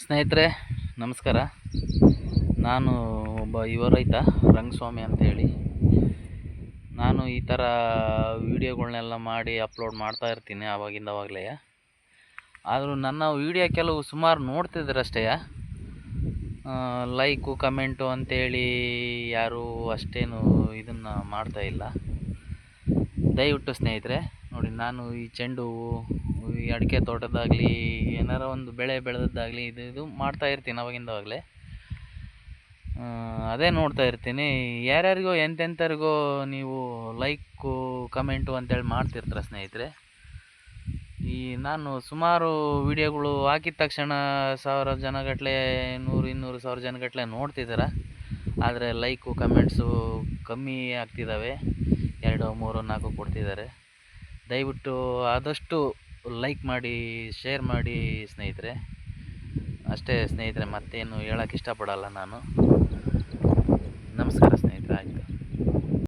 ಸ್ನೇಹಿತರೆ ನಮಸ್ಕಾರ. ನಾನು ಒಬ್ಬ ಯುವ ರೈತ ರಂಗಸ್ವಾಮಿ ಅಂತೇಳಿ. ನಾನು ಈ ಥರ ವೀಡಿಯೋಗಳ್ನೆಲ್ಲ ಮಾಡಿ ಅಪ್ಲೋಡ್ ಮಾಡ್ತಾ ಇರ್ತೀನಿ ಆವಾಗಲೇ. ಆದರೂ ನನ್ನ ವೀಡಿಯೋ ಕೆಲವು ಸುಮಾರು ನೋಡ್ತಿದ್ರಷ್ಟೇ, ಲೈಕು ಕಮೆಂಟು ಅಂತೇಳಿ ಯಾರೂ ಅಷ್ಟೇನು ಇದನ್ನು ಮಾಡ್ತಾಯಿಲ್ಲ. ದಯವಿಟ್ಟು ಸ್ನೇಹಿತರೆ ನೋಡಿ, ನಾನು ಈ ಚೆಂಡು ಹೂವು, ಈ ಅಡಿಕೆ ತೋಟದಾಗಲಿ ಏನಾರ ಒಂದು ಬೆಳೆ ಬೆಳೆದದ್ದಾಗಲಿ ಇದು ಮಾಡ್ತಾ ಇರ್ತೀನಿ ಅವಾಗಿಂದವಾಗಲೇ. ಅದೇ ನೋಡ್ತಾ ಇರ್ತೀನಿ. ಯಾರ್ಯಾರಿಗೋ ಎಂತೆಂಥವ್ರಿಗೋ ನೀವು ಲೈಕು ಕಮೆಂಟು ಅಂತೇಳಿ ಮಾಡ್ತಿರ್ತಾರೆ ಸ್ನೇಹಿತರೆ. ನಾನು ಸುಮಾರು ವೀಡಿಯೋಗಳು ಹಾಕಿದ ತಕ್ಷಣ 1000 ಜನಗಟ್ಟಲೆ, 100-200 ಜನಗಟ್ಟಲೆ ನೋಡ್ತಿದ್ದಾರೆ. ಆದರೆ ಲೈಕು ಕಮೆಂಟ್ಸು ಕಮ್ಮಿ ಆಗ್ತಿದ್ದಾವೆ. 2, 3, 4 ಕೊಡ್ತಿದ್ದಾರೆ. ದಯವಿಟ್ಟು ಆದಷ್ಟು ಲೈಕ್ ಮಾಡಿ, ಶೇರ್ ಮಾಡಿ ಸ್ನೇಹಿತರೆ. ಅಷ್ಟೇ ಸ್ನೇಹಿತರೆ, ಮತ್ತೇನು ಹೇಳೋಕ್ಕೆ ಇಷ್ಟಪಡಲ್ಲ ನಾನು.